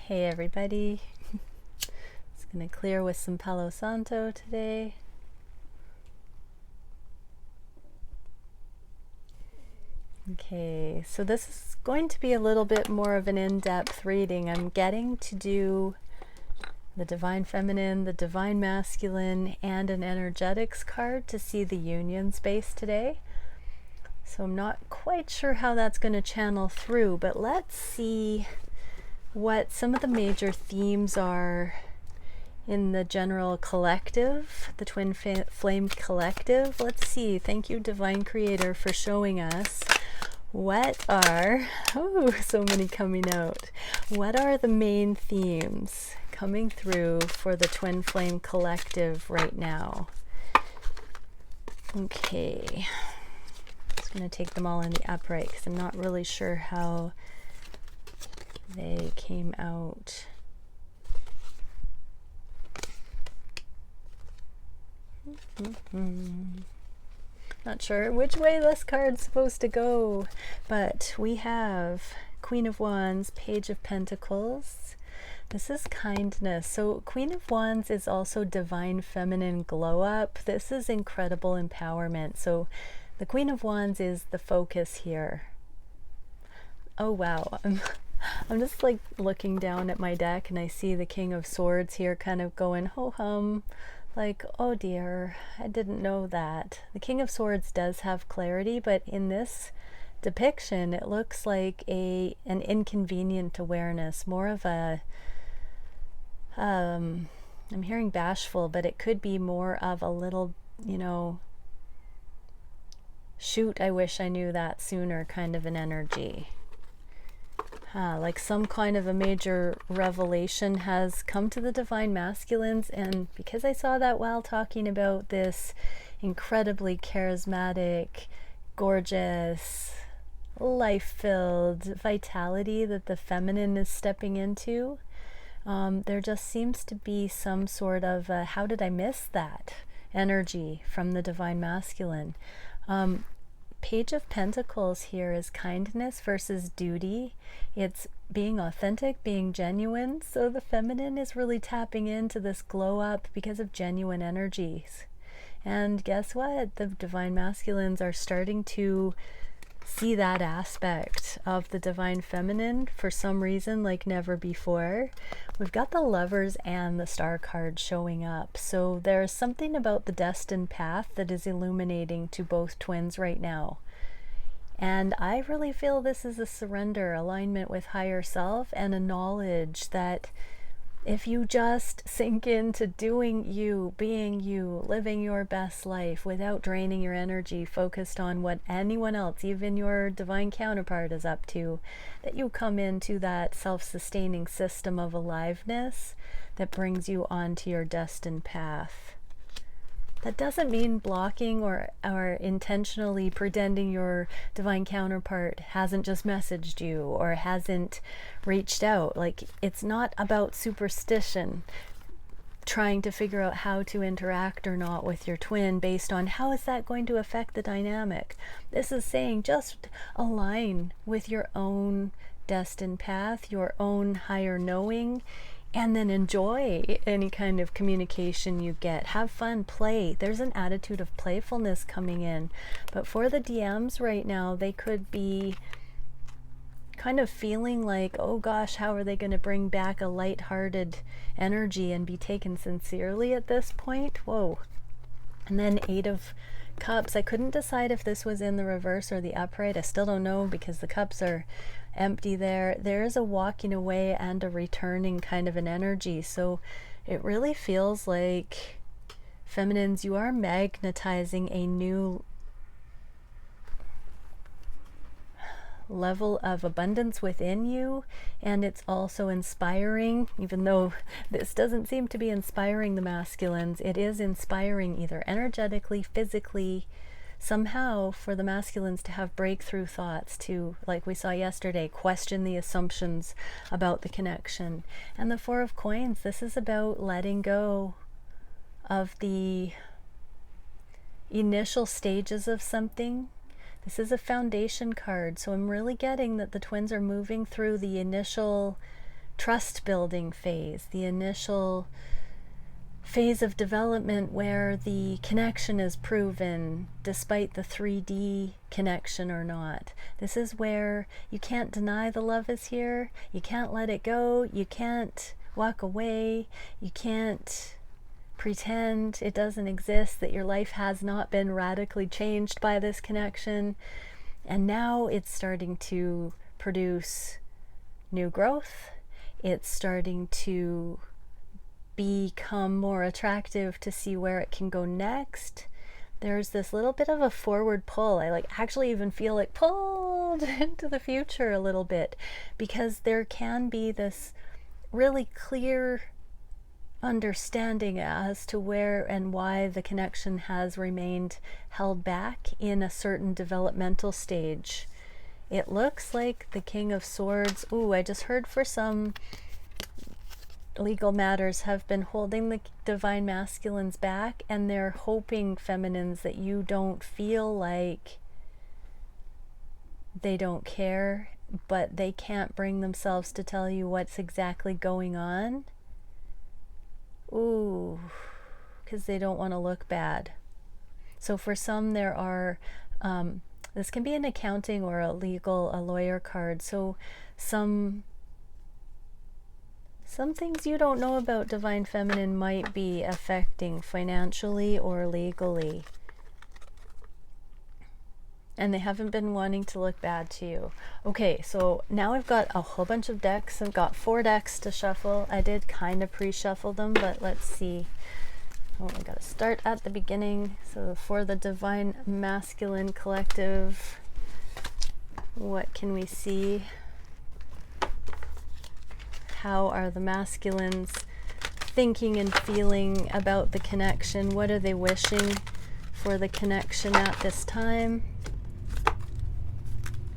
Hey everybody, just gonna clear with some Palo Santo today. Okay, so this is going to be a little bit more of an in-depth reading. I'm getting to do the Divine Feminine, the Divine Masculine, and an Energetics card to see the union space today. So I'm not quite sure how that's going to channel through, but let's see what some of the major themes are in the general collective, the Twin Flame Collective. Let's see. Thank you, Divine Creator, for showing us what are, oh, so many coming out. What are the main themes coming through for the Twin Flame Collective right now? Okay. Just going to take them all in the upright because I'm not really sure how they came out. Not sure which way this card's supposed to go, but we have Queen of Wands, Page of Pentacles. This is kindness. So Queen of Wands is also Divine Feminine Glow Up. This is incredible empowerment. So the Queen of Wands is the focus here. Oh wow, I'm just like looking down at my deck and I see the King of Swords here kind of going ho-hum. Like, oh dear, I didn't know that. The King of Swords does have clarity, but in this depiction, it looks like an inconvenient awareness, more of a, I'm hearing bashful, but it could be more of a little, you know, shoot, I wish I knew that sooner kind of an energy. Like some kind of a major revelation has come to the Divine Masculines, and because I saw that while talking about this incredibly charismatic, gorgeous, life-filled vitality that the feminine is stepping into, there just seems to be some sort of how did I miss that energy from the Divine Masculine. Page of Pentacles here is kindness versus duty. It's being authentic, being genuine. So the feminine is really tapping into this glow up because of genuine energies. And guess what? The Divine Masculines are starting to see that aspect of the Divine Feminine for some reason like never before. We've got the Lovers and the Star card showing up. So there's something about the destined path that is illuminating to both twins right now. And I really feel this is a surrender, alignment with higher self, and a knowledge that if you just sink into doing you, being you, living your best life without draining your energy, focused on what anyone else, even your divine counterpart, is up to, that you come into that self-sustaining system of aliveness that brings you onto your destined path. That doesn't mean blocking or intentionally pretending your divine counterpart hasn't just messaged you or hasn't reached out. Like, it's not about superstition, trying to figure out how to interact or not with your twin based on how is that going to affect the dynamic. This is saying just align with your own destined path, your own higher knowing, and then enjoy any kind of communication you get. Have fun, play. There's an attitude of playfulness coming in. But for the DMs right now, they could be kind of feeling like, oh gosh, how are they going to bring back a lighthearted energy and be taken sincerely at this point? Whoa. And then 8 of Cups. I couldn't decide if this was in the reverse or the upright. I still don't know because the cups are empty there. There is a walking away and a returning kind of an energy. So it really feels like, feminines, you are magnetizing a new level of abundance within you, and it's also inspiring. Even though this doesn't seem to be inspiring the masculines, it is inspiring either energetically, physically, somehow, for the masculines to have breakthrough thoughts, to, like we saw yesterday, question the assumptions about the connection. And the 4 of Coins, this is about letting go of the initial stages of something. This is a foundation card, so I'm really getting that the twins are moving through the initial trust building phase, the initial phase of development where the connection is proven despite the 3D connection or not. This is where you can't deny the love is here, you can't let it go, you can't walk away, you can't pretend it doesn't exist, that your life has not been radically changed by this connection. And now it's starting to produce new growth. It's starting to become more attractive to see where it can go next. There's this little bit of a forward pull. I actually even feel like pulled into the future a little bit, because there can be this really clear understanding as to where and why the connection has remained held back in a certain developmental stage. It looks like the King of Swords, I just heard for some legal matters, have been holding the divine masculines back, and they're hoping, feminines, that you don't feel like they don't care, but they can't bring themselves to tell you what's exactly going on. Because they don't want to look bad. So for some, there are, this can be an accounting or a lawyer card. So some things you don't know about divine feminine might be affecting financially or legally. And they haven't been wanting to look bad to you. Okay, so now I've got a whole bunch of decks. I've got 4 decks to shuffle. I did kind of pre-shuffle them, but let's see. I gotta start at the beginning. So for the Divine Masculine Collective, what can we see? How are the masculines thinking and feeling about the connection? What are they wishing for the connection at this time?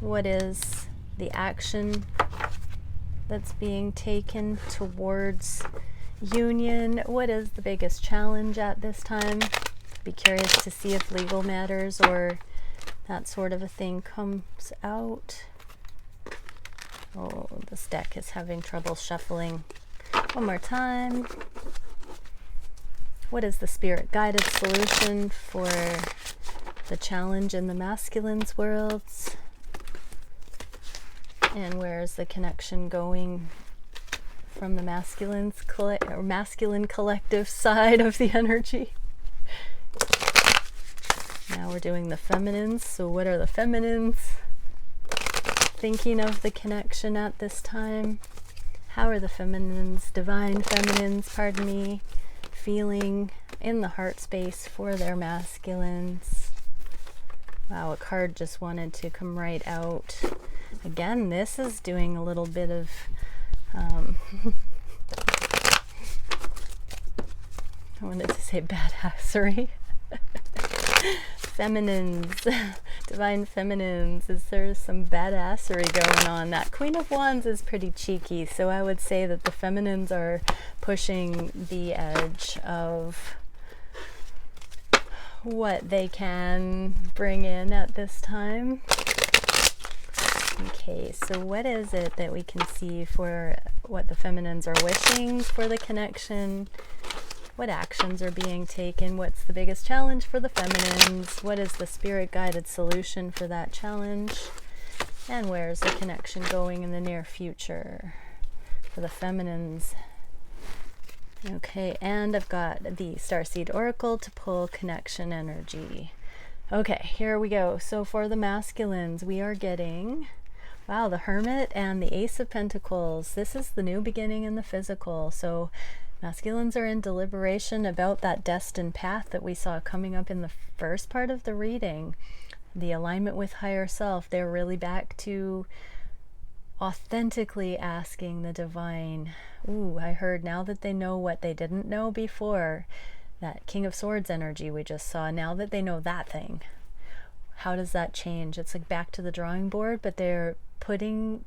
What is the action that's being taken towards union? What is the biggest challenge at this time? Be curious to see if legal matters or that sort of a thing comes out. This deck is having trouble shuffling. One more time. What is the spirit guided solution for the challenge in the masculine's worlds? And where is the connection going from the masculine collective side of the energy? Now we're doing the feminines. So what are the feminines thinking of the connection at this time? How are the feminines, divine feminines, pardon me, feeling in the heart space for their masculines? Wow, a card just wanted to come right out. Again, this is doing a little bit of I wanted to say badassery. Feminines, divine feminines, is there some badassery going on? That Queen of Wands is pretty cheeky, so I would say that the feminines are pushing the edge of what they can bring in at this time. Okay, so what is it that we can see for what the feminines are wishing for the connection? What actions are being taken? What's the biggest challenge for the feminines? What is the spirit-guided solution for that challenge? And where's the connection going in the near future for the feminines? Okay, and I've got the Starseed Oracle to pull connection energy. Okay, here we go. So for the masculines, we are getting, wow, the Hermit and the Ace of Pentacles. This is the new beginning in the physical. So masculines are in deliberation about that destined path that we saw coming up in the first part of the reading. The alignment with higher self. They're really back to authentically asking the divine. I heard now that they know what they didn't know before. That King of Swords energy we just saw. Now that they know that thing, how does that change? It's like back to the drawing board, but they're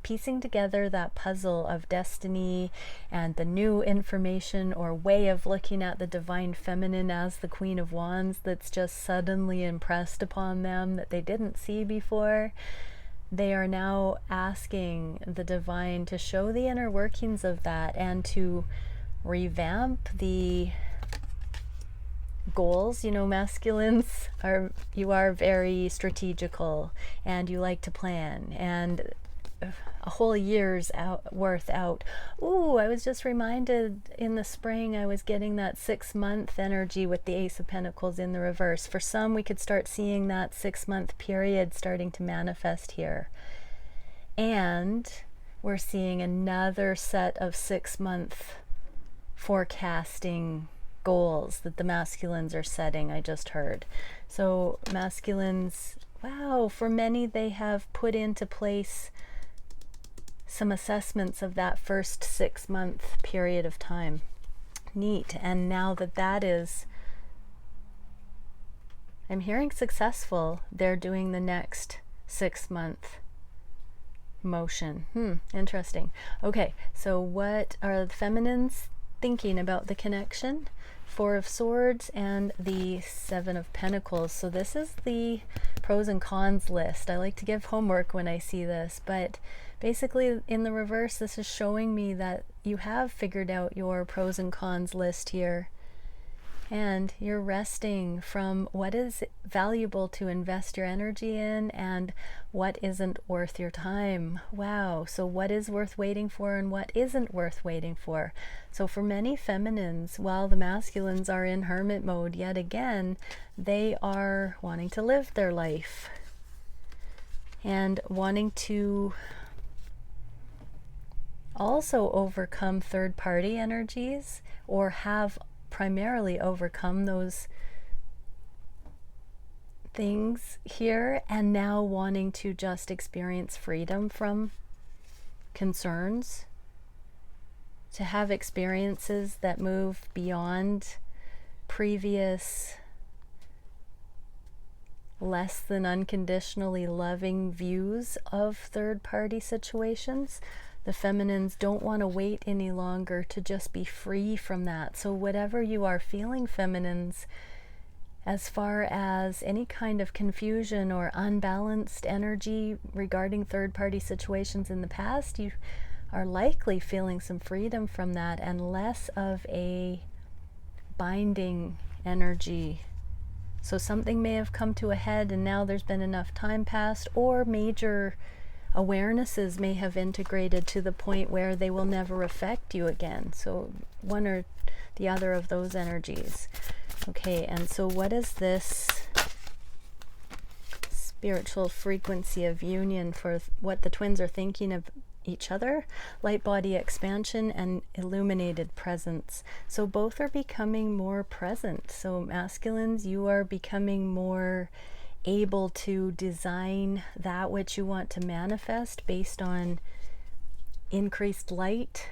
piecing together that puzzle of destiny and the new information or way of looking at the divine feminine as the Queen of Wands that's just suddenly impressed upon them that they didn't see before. they are now asking the divine to show the inner workings of that and to revamp the goals. You know, masculines are, you are very strategical and you like to plan, and a whole year's worth out. Ooh, I was just reminded in the spring I was getting that 6-month energy with the Ace of Pentacles in the reverse. For some, we could start seeing that 6-month period starting to manifest here. And we're seeing another set of 6-month forecasting goals that the masculines are setting, I just heard. So masculines, wow, for many they have put into place some assessments of that first 6-month period of time. Neat. And now that that is, I'm hearing successful, they're doing the next 6-month motion. Interesting. Okay, so what are the feminines thinking about the connection? 4 of Swords and the 7 of Pentacles. So this is the pros and cons list. I like to give homework when I see this, but basically in the reverse, this is showing me that you have figured out your pros and cons list here, and you're resting from what is valuable to invest your energy in and what isn't worth your time. Wow. So what is worth waiting for and what isn't worth waiting for? So for many feminines, while the masculines are in hermit mode yet again, they are wanting to live their life and wanting to also overcome third-party energies, or have primarily overcome those things here, and now wanting to just experience freedom from concerns, to have experiences that move beyond previous less than unconditionally loving views of third-party situations. The feminines don't want to wait any longer to just be free from that. So whatever you are feeling, feminines, as far as any kind of confusion or unbalanced energy regarding third-party situations in the past, you are likely feeling some freedom from that and less of a binding energy. So something may have come to a head and now there's been enough time passed, or major awarenesses may have integrated to the point where they will never affect you again. So one or the other of those energies. Okay, and so what is this spiritual frequency of union for what the twins are thinking of each other? Light body expansion and illuminated presence. So both are becoming more present. So masculines, you are becoming more able to design that which you want to manifest based on increased light,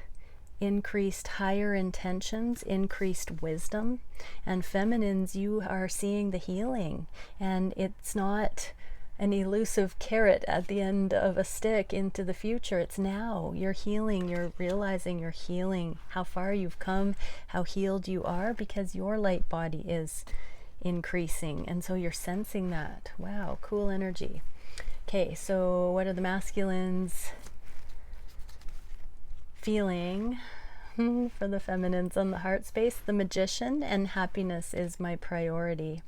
increased higher intentions, increased wisdom. And feminines, you are seeing the healing, and it's not an elusive carrot at the end of a stick into the future. It's now. You're healing, you're realizing you're healing, how far you've come, how healed you are, because your light body is increasing, and so you're sensing that. Wow, cool energy. Okay, so what are the masculines feeling for the feminines on the heart space? The Magician and happiness is my priority.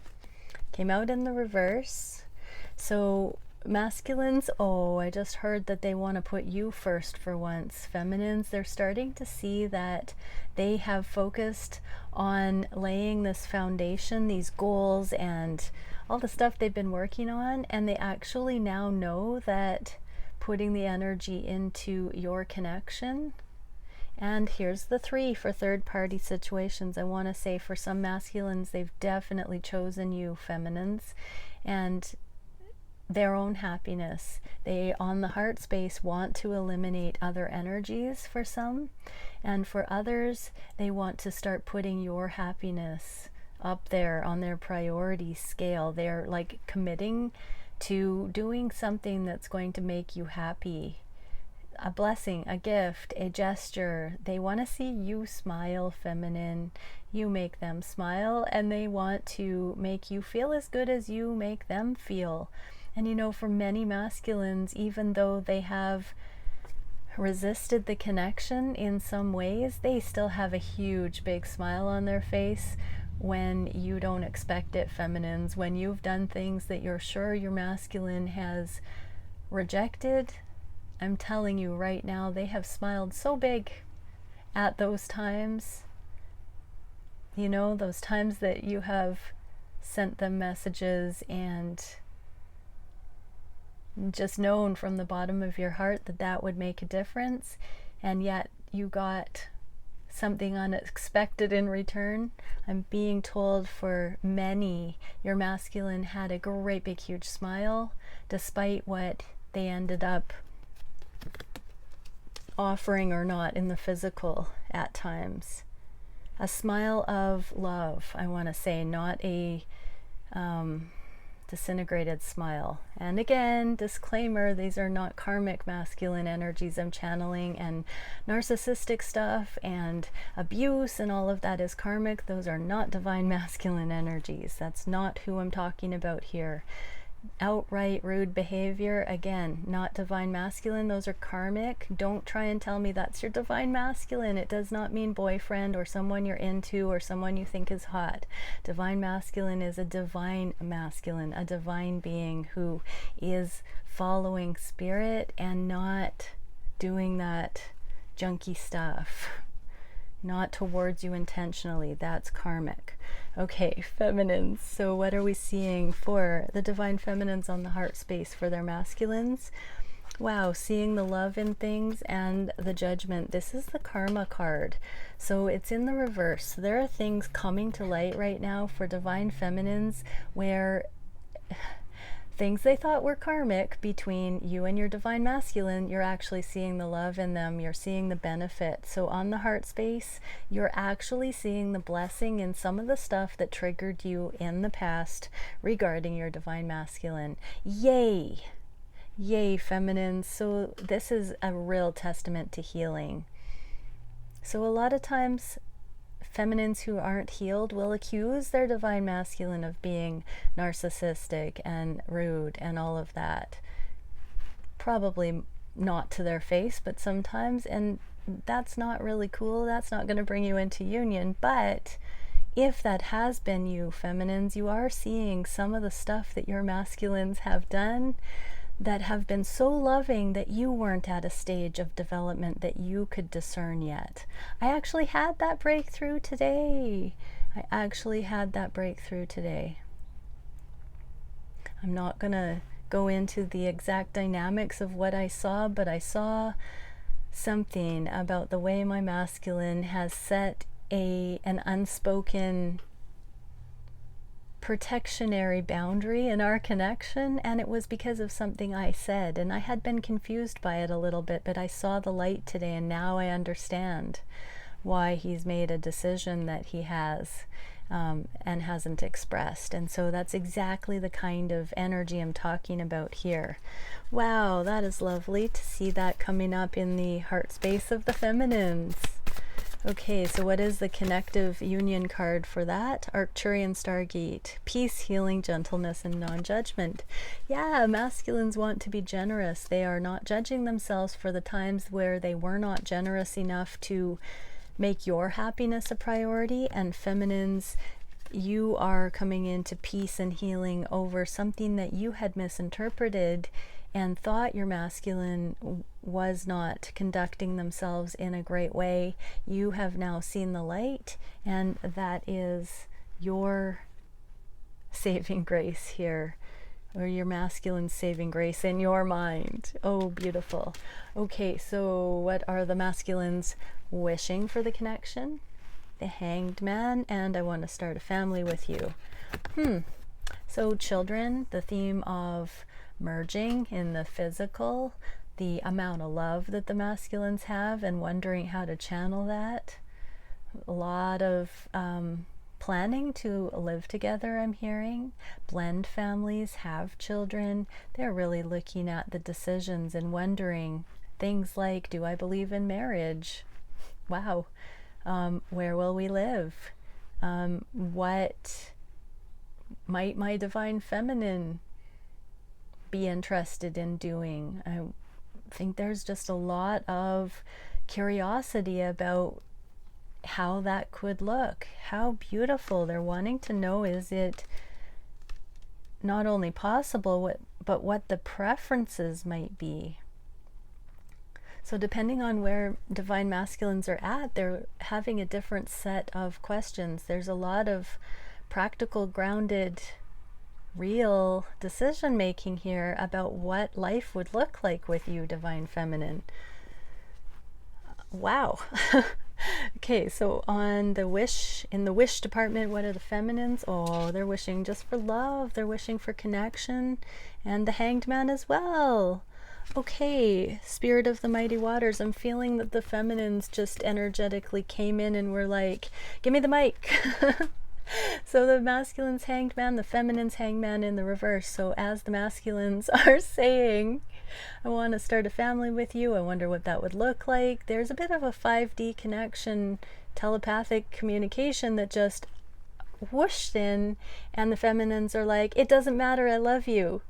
Came out in the reverse. So masculines, oh, I just heard that they want to put you first for once. Feminines, they're starting to see that they have focused on laying this foundation, these goals and all the stuff they've been working on, and they actually now know that putting the energy into your connection. And here's the 3 for third-party situations. I want to say for some masculines, they've definitely chosen you, feminines, and their own happiness. They, on the heart space, want to eliminate other energies for some, and for others, they want to start putting your happiness up there on their priority scale. They're like committing to doing something that's going to make you happy. A blessing, a gift, a gesture. They want to see you smile, feminine. You make them smile, and they want to make you feel as good as you make them feel. And you know, for many masculines, even though they have resisted the connection in some ways, they still have a huge big smile on their face when you don't expect it, feminines. When you've done things that you're sure your masculine has rejected, I'm telling you right now, they have smiled so big at those times. You know, those times that you have sent them messages and just known from the bottom of your heart that that would make a difference, and yet you got something unexpected in return. I'm being told for many, your masculine had a great big huge smile despite what they ended up offering or not in the physical at times. A smile of love, I want to say, not a disintegrated smile. And again, disclaimer, these are not karmic masculine energies I'm channeling, and narcissistic stuff and abuse and all of that is karmic. Those are not divine masculine energies. That's not who I'm talking about here. Outright rude behavior, again, not divine masculine. Those are karmic. Don't try and tell me that's your divine masculine. It does not mean boyfriend or someone you're into or someone you think is hot. Divine masculine is a divine masculine, a divine being who is following spirit and not doing that junky stuff, not towards you intentionally. That's karmic. Okay, feminines. So what are we seeing for the divine feminines on the heart space for their masculines? Wow, seeing the love in things and the judgment. This is the karma card. So it's in the reverse. There are things coming to light right now for divine feminines where things they thought were karmic between you and your divine masculine, you're actually seeing the love in them, you're seeing the benefit. So on the heart space, you're actually seeing the blessing in some of the stuff that triggered you in the past regarding your divine masculine. Yay! Yay, feminines. So this is a real testament to healing. So a lot of times, feminines who aren't healed will accuse their divine masculine of being narcissistic and rude and all of that. Probably not to their face, but sometimes, and that's not really cool. That's not going to bring you into union. But if that has been you, feminines, you are seeing some of the stuff that your masculines have done that have been so loving that you weren't at a stage of development that you could discern yet. I actually had that breakthrough today. I'm not going to go into the exact dynamics of what I saw, but I saw something about the way my masculine has set an unspoken protectionary boundary in our connection, and it was because of something I said, and I had been confused by it a little bit, but I saw the light today, and now I understand why he's made a decision that he has and hasn't expressed. And so that's exactly the kind of energy I'm talking about here. Wow, that is lovely to see that coming up in the heart space of the feminines. Okay, so what is the connective union card for that? Arcturian Stargate. Peace, healing, gentleness, and non-judgment. Yeah, masculines want to be generous. They are not judging themselves for the times where they were not generous enough to make your happiness a priority. And feminines, you are coming into peace and healing over something that you had misinterpreted and thought your masculine was not conducting themselves in a great way. You have now seen the light, and that is your saving grace here, or your masculine saving grace in your mind. Oh, beautiful. Okay, so what are the masculines wishing for the connection? The Hanged Man, and I want to start a family with you. So children, the theme of merging in the physical, the amount of love that the masculines have and wondering how to channel that. A lot of planning to live together, I'm hearing. Blend families, have children. They're really looking at the decisions and wondering things like, do I believe in marriage? Wow. Where will we live? What might my divine feminine be interested in doing. I think there's just a lot of curiosity about how that could look, how beautiful. They're wanting to know, is it not only possible, but what the preferences might be. So depending on where divine masculines are at, they're having a different set of questions. There's a lot of practical, grounded, real decision making here about what life would look like with you, divine feminine. Wow. Okay, so on the wish, in the wish department, what are the feminines? Oh, they're wishing just for love. They're wishing for connection. And the Hanged Man as well. Okay, Spirit of the Mighty Waters, I'm feeling that the feminines just energetically came in and were like, give me the mic. So the masculine's Hanged Man, the feminine's Hanged Man in the reverse. So as the masculines are saying, I want to start a family with you, I wonder what that would look like, there's a bit of a 5D connection, telepathic communication that just whooshed in, and the feminines are like, it doesn't matter, I love you.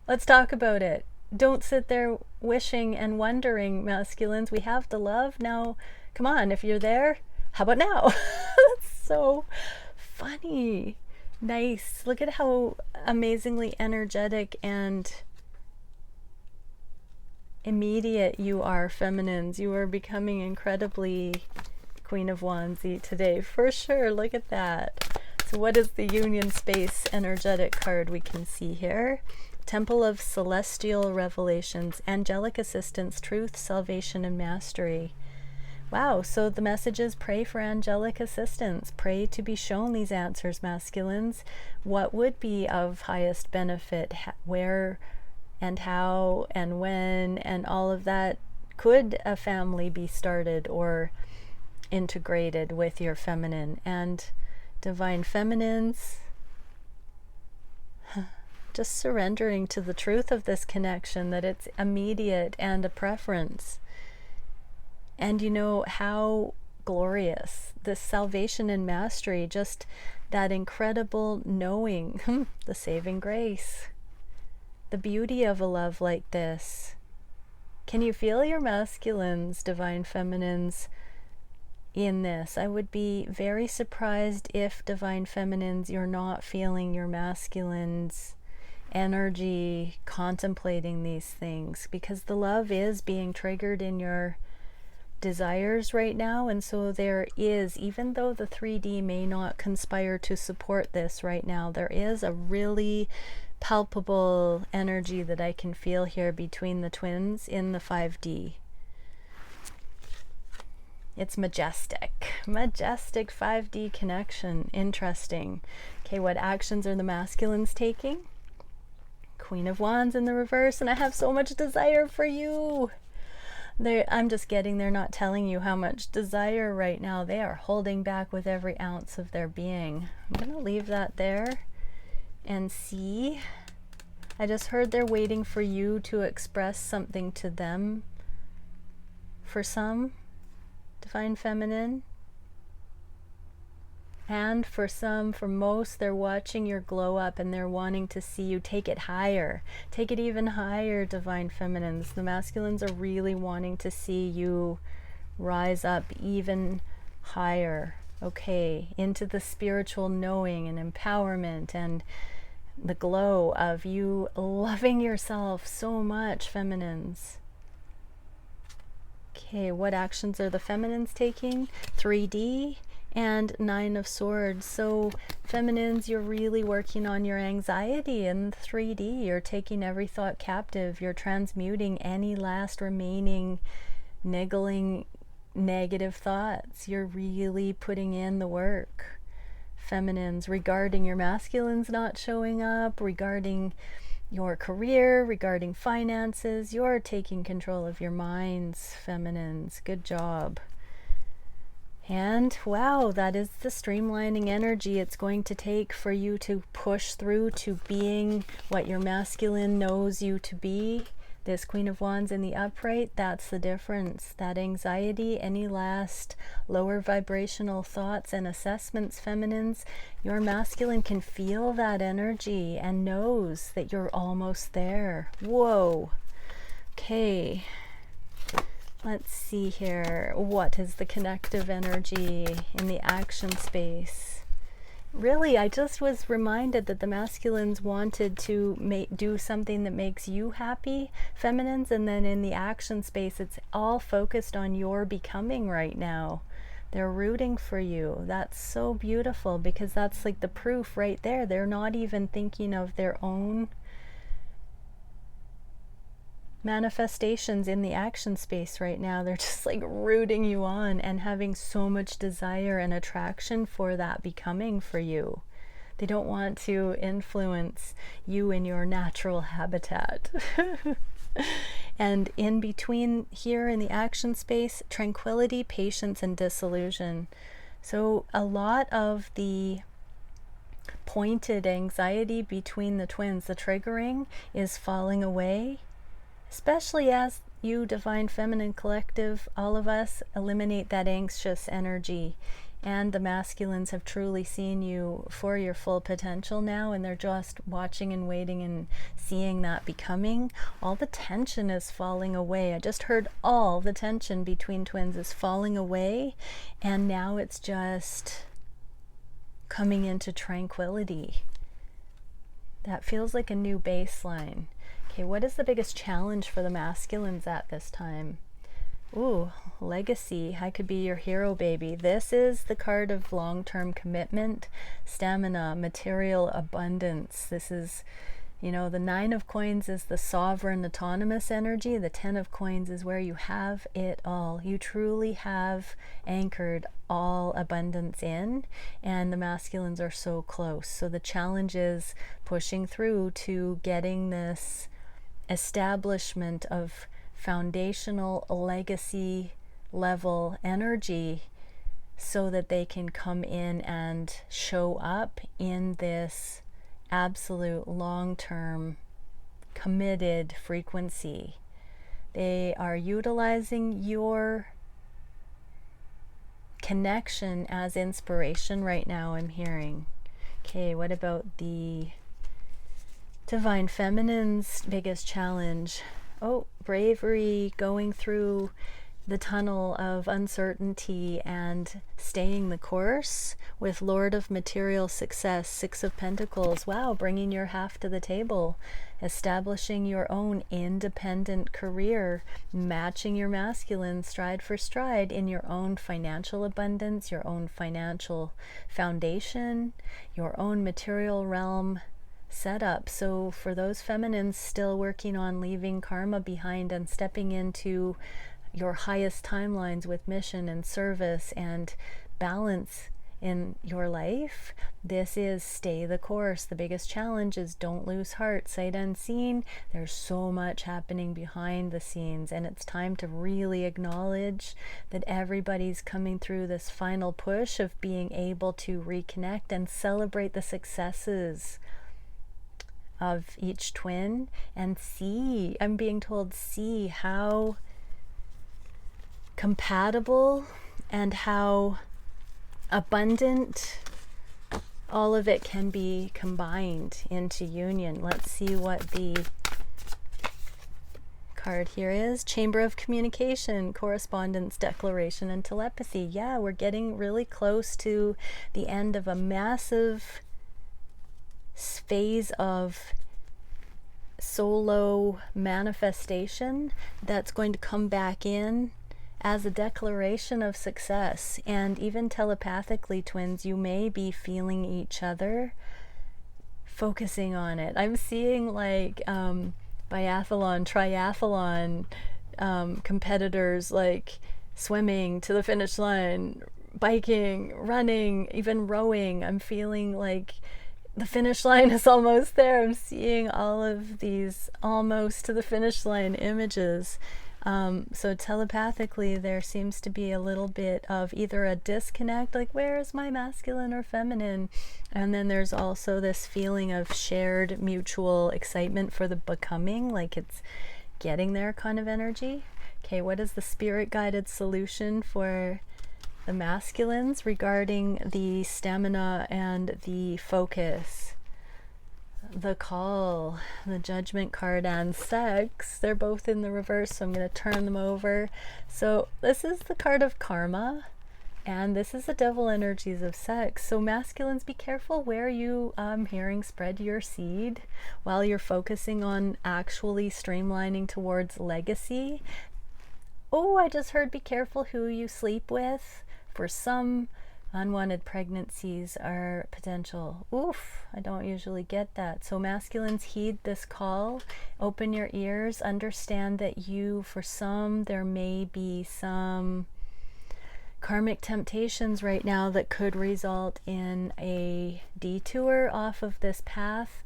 Let's talk about it. Don't sit there wishing and wondering, masculines. We have the love now. Come on, if you're there, how about now? That's so funny. Nice. Look at how amazingly energetic and immediate you are, feminines. You are becoming incredibly Queen of Wands-y today, for sure. Look at that. So what is the Union Space energetic card we can see here? Temple of Celestial Revelations, Angelic Assistance, Truth, Salvation, and Mastery. Wow, so the message is pray for angelic assistance. Pray to be shown these answers, masculines. What would be of highest benefit? Where and how and when and all of that. Could a family be started or integrated with your feminine? And divine feminines, just surrendering to the truth of this connection, that it's immediate and a preference. And you know how glorious this salvation and mastery, just that incredible knowing, the saving grace, the beauty of a love like this. Can you feel your masculines, divine feminines, in this? I would be very surprised if, divine feminines, you're not feeling your masculines energy contemplating these things, because the love is being triggered in your desires right now. And so there is, even though the 3D may not conspire to support this right now, there is a really palpable energy that I can feel here between the twins in the 5D. It's majestic 5D connection. Interesting. Okay, what actions are the masculines taking? Queen of Wands in the reverse, and I have so much desire for you. I'm just getting, they're not telling you how much desire right now. They are holding back with every ounce of their being. I'm going to leave that there and see. I just heard they're waiting for you to express something to them. For some, divine feminine. And for some, for most, they're watching your glow up and they're wanting to see you take it higher. Take it even higher, divine feminines. The masculines are really wanting to see you rise up even higher. Okay, into the spiritual knowing and empowerment and the glow of you loving yourself so much, feminines. Okay, what actions are the feminines taking? 3D. And 9 of Swords. So feminines, you're really working on your anxiety in 3D. You're taking every thought captive. You're transmuting any last remaining niggling negative thoughts. You're really putting in the work, feminines, regarding your masculines not showing up, regarding your career, regarding finances. You're taking control of your minds, feminines. Good job. And wow, that is the streamlining energy it's going to take for you to push through to being what your masculine knows you to be. This Queen of Wands in the upright, that's the difference. That anxiety, any last lower vibrational thoughts and assessments, feminines, your masculine can feel that energy and knows that you're almost there. Whoa. Okay. Let's see here. What is the connective energy in the action space? Really, I just was reminded that the masculines wanted to do something that makes you happy, feminines, and then in the action space, it's all focused on your becoming right now. They're rooting for you. That's so beautiful, because that's like the proof right there. They're not even thinking of their own manifestations in the action space right now. They're just like rooting you on and having so much desire and attraction for that becoming for you. They don't want to influence you in your natural habitat. And in between here in the action space, tranquility, patience, and disillusion. So a lot of the pointed anxiety between the twins, the triggering, is falling away. Especially as you, Divine Feminine Collective, all of us, eliminate that anxious energy. And the masculines have truly seen you for your full potential now, and they're just watching and waiting and seeing that becoming. All the tension is falling away. I just heard all the tension between twins is falling away, and now it's just coming into tranquility. That feels like a new baseline. Okay, what is the biggest challenge for the masculines at this time? Ooh, legacy. I could be your hero, baby. This is the card of long-term commitment, stamina, material abundance. This is, you know, the 9 of coins is the sovereign, autonomous energy. The 10 of coins is where you have it all. You truly have anchored all abundance in, and the masculines are so close. So the challenge is pushing through to getting this establishment of foundational legacy level energy so that they can come in and show up in this absolute long-term committed frequency. They are utilizing your connection as inspiration right now, I'm hearing. Okay, what about the Divine Feminine's biggest challenge? Oh, bravery, going through the tunnel of uncertainty and staying the course with Lord of Material Success, 6 of Pentacles. Wow, bringing your half to the table, establishing your own independent career, matching your masculine stride for stride in your own financial abundance, your own financial foundation, your own material realm setup. So for those feminines still working on leaving karma behind and stepping into your highest timelines with mission and service and balance in your life, this is stay the course. The biggest challenge is don't lose heart, sight unseen. There's so much happening behind the scenes, and it's time to really acknowledge that everybody's coming through this final push of being able to reconnect and celebrate the successes of each twin and see, I'm being told, see how compatible and how abundant all of it can be combined into union. Let's see what the card here is. Chamber of Communication, Correspondence, Declaration, and Telepathy. Yeah, we're getting really close to the end of a massive phase of solo manifestation that's going to come back in as a declaration of success. And even telepathically, twins, you may be feeling each other, focusing on it. I'm seeing like biathlon, triathlon competitors, like swimming to the finish line, biking, running, even rowing. I'm feeling like the finish line is almost there. I'm seeing all of these almost to the finish line images. So telepathically, there seems to be a little bit of either a disconnect, like where is my masculine or feminine? And then there's also this feeling of shared mutual excitement for the becoming, like it's getting there kind of energy. Okay, what is the spirit guided solution for the masculines regarding the stamina and the focus? The call, the judgment card, and sex. They're both in the reverse, so I'm going to turn them over. So this is the card of karma, and this is the devil energies of sex. So masculines, be careful where you hearing spread your seed while you're focusing on actually streamlining towards legacy. Oh, I just heard be careful who you sleep with. For some, unwanted pregnancies are potential. Oof, I don't usually get that. So masculines, heed this call. Open your ears. Understand that for some, there may be some karmic temptations right now that could result in a detour off of this path.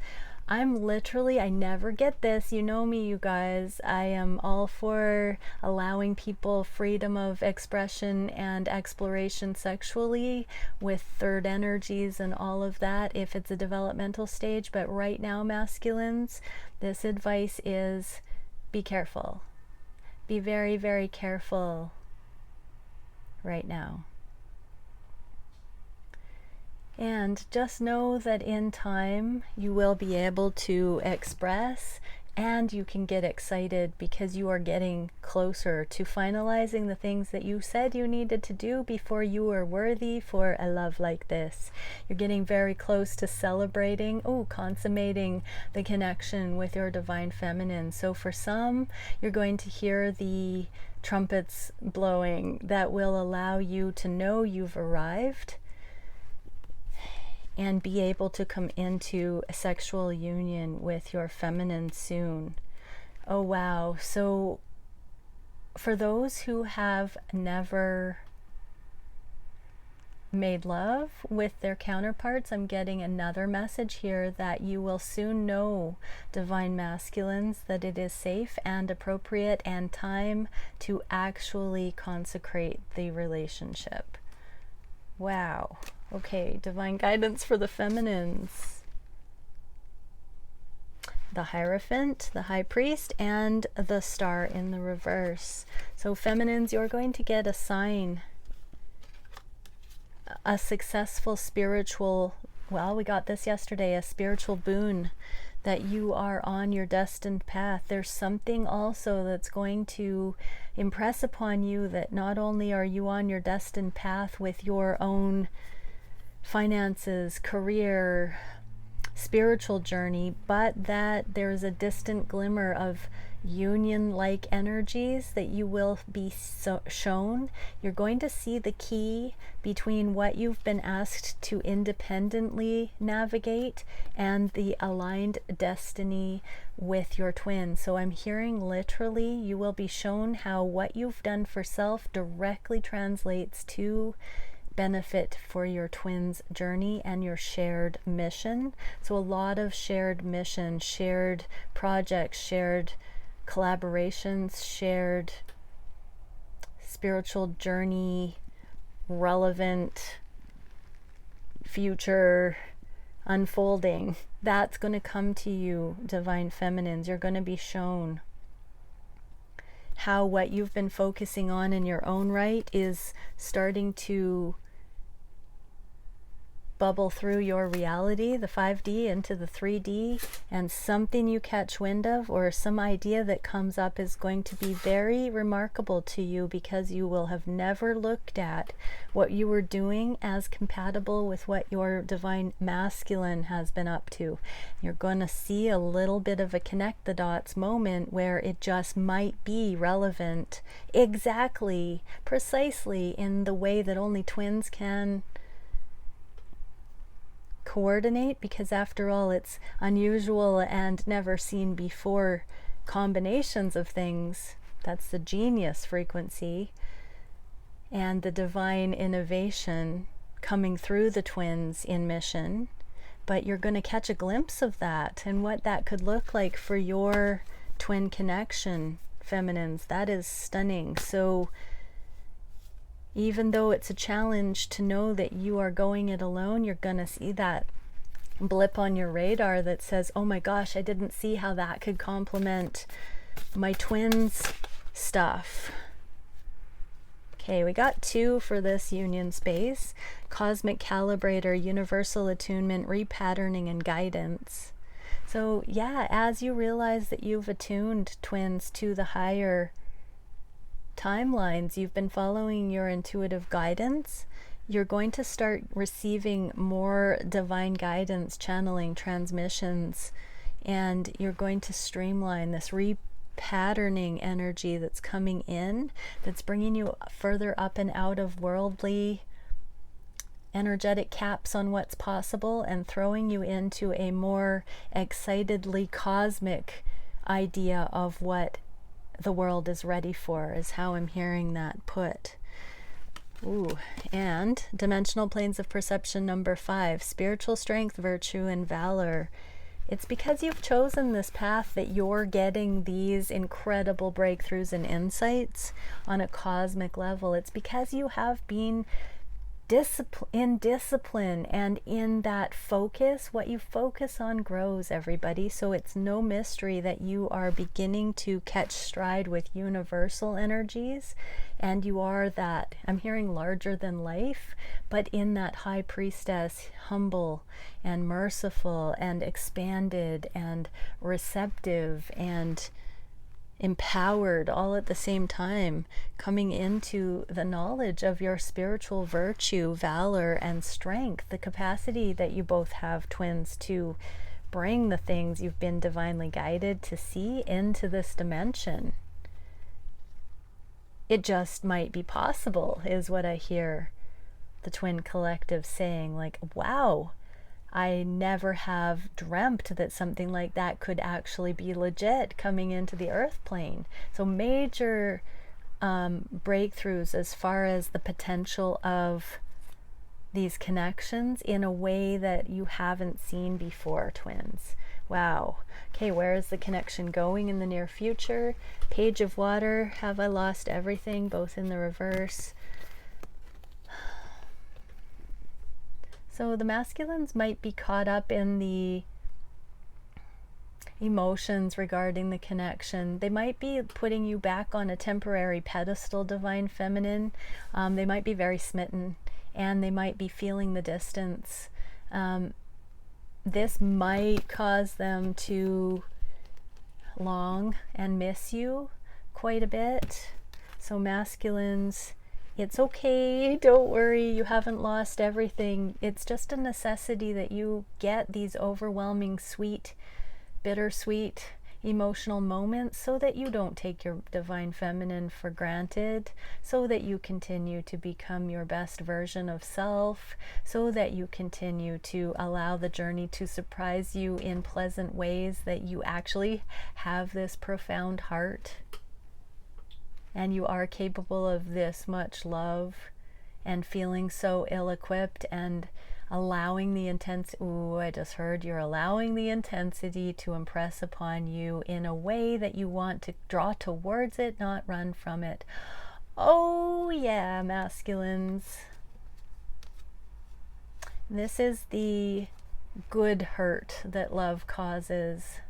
I never get this. You know me, you guys. I am all for allowing people freedom of expression and exploration sexually with third energies and all of that if it's a developmental stage. But right now, masculines, this advice is be careful. Be very, very careful right now. And just know that in time you will be able to express, and you can get excited because you are getting closer to finalizing the things that you said you needed to do before you were worthy for a love like this. You're getting very close to celebrating, consummating the connection with your divine feminine. So for some, you're going to hear the trumpets blowing that will allow you to know you've arrived and be able to come into a sexual union with your feminine soon. Oh wow. So for those who have never made love with their counterparts, I'm getting another message here that you will soon know, divine masculines, that it is safe and appropriate and time to actually consecrate the relationship. Wow. Okay, divine guidance for the feminines. The Hierophant, the High Priest, and the Star in the reverse. So feminines, you're going to get a sign, a successful spiritual, we got this yesterday, a spiritual boon that you are on your destined path. There's something also that's going to impress upon you that not only are you on your destined path with your own finances, career, spiritual journey, but that there's a distant glimmer of union-like energies that you will be shown. You're going to see the key between what you've been asked to independently navigate and the aligned destiny with your twin. So I'm hearing literally you will be shown how what you've done for self directly translates to benefit for your twin's journey and your shared mission. So a lot of shared mission, shared projects, shared collaborations, shared spiritual journey, relevant future unfolding. That's going to come to you, divine feminines. You're going to be shown how what you've been focusing on in your own right is starting to bubble through your reality, the 5D into the 3D, and something you catch wind of or some idea that comes up is going to be very remarkable to you, because you will have never looked at what you were doing as compatible with what your divine masculine has been up to. You're going to see a little bit of a connect the dots moment where it just might be relevant exactly, precisely in the way that only twins can coordinate, because after all it's unusual and never seen before combinations of things. That's the genius frequency and the divine innovation coming through the twins in mission. But you're going to catch a glimpse of that and what that could look like for your twin connection, feminines. That is stunning. So even though it's a challenge to know that you are going it alone, you're going to see that blip on your radar that says, oh my gosh, I didn't see how that could complement my twins stuff. Okay, we got 2 for this union space. Cosmic Calibrator, Universal Attunement, Repatterning, and Guidance. So yeah, as you realize that you've attuned, twins, to the higher timelines, you've been following your intuitive guidance, you're going to start receiving more divine guidance, channeling, transmissions, and you're going to streamline this patterning energy that's coming in, that's bringing you further up and out of worldly energetic caps on what's possible and throwing you into a more excitedly cosmic idea of what the world is ready for, is how I'm hearing that put. Ooh, and dimensional planes of perception number 5, spiritual strength, virtue, and valor. It's because you've chosen this path that you're getting these incredible breakthroughs and insights on a cosmic level. It's because you have been in discipline and in that focus. What you focus on grows, everybody. So it's no mystery that you are beginning to catch stride with universal energies, and you are that, I'm hearing, larger than life, but in that high priestess, humble and merciful and expanded and receptive and empowered, all at the same time, coming into the knowledge of your spiritual virtue, valor, and strength, the capacity that you both have, twins, to bring the things you've been divinely guided to see into this dimension. It just might be possible, is what I hear the twin collective saying, like, wow, I never have dreamt that something like that could actually be legit coming into the earth plane. So major breakthroughs as far as the potential of these connections in a way that you haven't seen before, twins. Wow. Okay, where is the connection going in the near future? Page of Water, have I lost everything, both in the reverse. So the masculines might be caught up in the emotions regarding the connection. They might be putting you back on a temporary pedestal, divine feminine. They might be very smitten, and they might be feeling the distance. This might cause them to long and miss you quite a bit. So masculines, it's okay, don't worry, you haven't lost everything. It's just a necessity that you get these overwhelming, sweet, bittersweet emotional moments so that you don't take your divine feminine for granted, so that you continue to become your best version of self, so that you continue to allow the journey to surprise you in pleasant ways, that you actually have this profound heart and you are capable of this much love, and feeling so ill-equipped and allowing the I just heard you're allowing the intensity to impress upon you in a way that you want to draw towards it, not run from it. Oh yeah, masculines. This is the good hurt that love causes,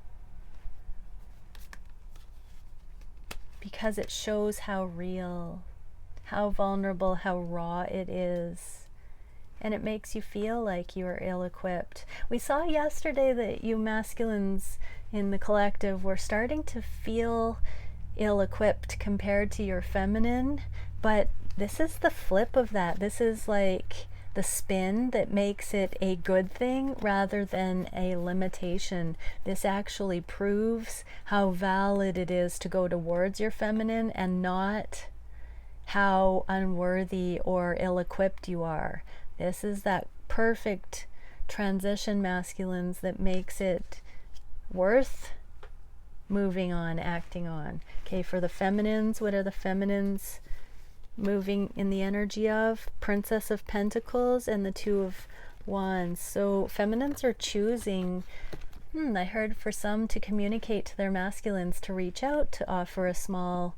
because it shows how real, how vulnerable, how raw it is. And it makes you feel like you are ill-equipped. We saw yesterday that you masculines in the collective were starting to feel ill-equipped compared to your feminine, but this is the flip of that. This is like the spin that makes it a good thing rather than a limitation. This actually proves how valid it is to go towards your feminine and not how unworthy or ill-equipped you are. This is that perfect transition, masculines, that makes it worth moving on, acting on. Okay, for the feminines, what are the feminines moving in the energy of? Princess of Pentacles and the Two of Wands. So feminines are choosing, I heard, for some to communicate to their masculines, to reach out, to offer a small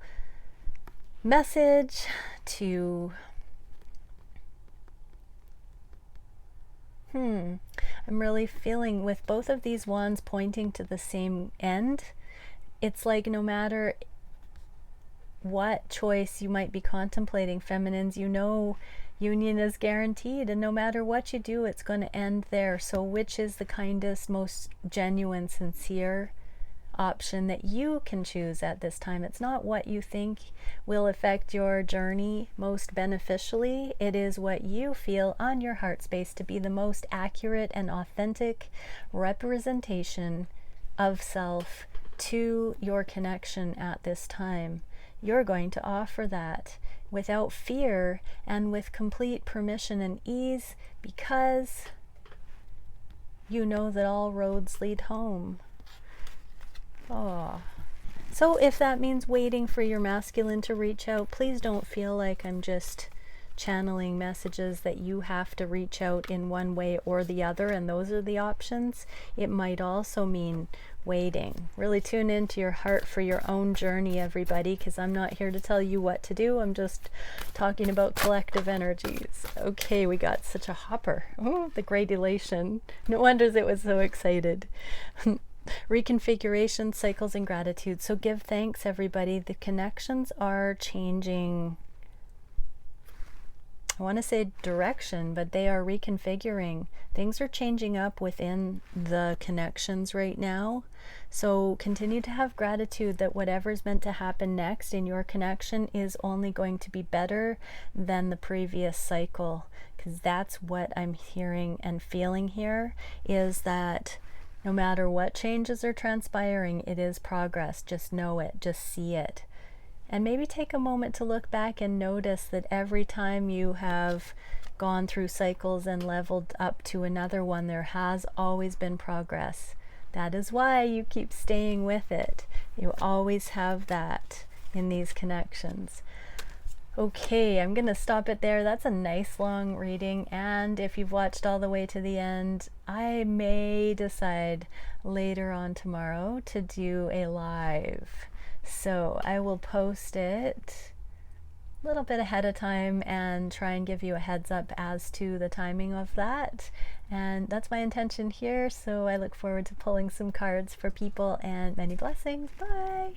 message, to I'm really feeling with both of these wands pointing to the same end, it's like no matter what choice you might be contemplating, feminines, you know union is guaranteed, and no matter what you do, it's going to end there. So which is the kindest, most genuine, sincere option that you can choose at this time? It's not what you think will affect your journey most beneficially. It is what you feel on your heart space to be the most accurate and authentic representation of self to your connection at this time. You're going to offer that without fear and with complete permission and ease, because you know that all roads lead home. Oh. So if that means waiting for your masculine to reach out, please don't feel like I'm just channeling messages that you have to reach out in one way or the other, and those are the options. It might also mean waiting. Really tune into your heart for your own journey, everybody, because I'm not here to tell you what to do. I'm just talking about collective energies. Okay, we got such a hopper. Oh, the great elation. No wonders it was so excited. Reconfiguration, cycles, and gratitude. So give thanks, everybody. The connections are changing. I want to say direction, but they are reconfiguring. Things are changing up within the connections right now. So continue to have gratitude that whatever's meant to happen next in your connection is only going to be better than the previous cycle, because that's what I'm hearing and feeling here, is that no matter what changes are transpiring, it is progress. Just know it, just see it. And maybe take a moment to look back and notice that every time you have gone through cycles and leveled up to another one, there has always been progress. That is why you keep staying with it. You always have that in these connections. Okay, I'm going to stop it there. That's a nice long reading, and if you've watched all the way to the end, I may decide later on tomorrow to do a live. So I will post it a little bit ahead of time and try and give you a heads up as to the timing of that. And that's my intention here. So I look forward to pulling some cards for people, and many blessings. Bye.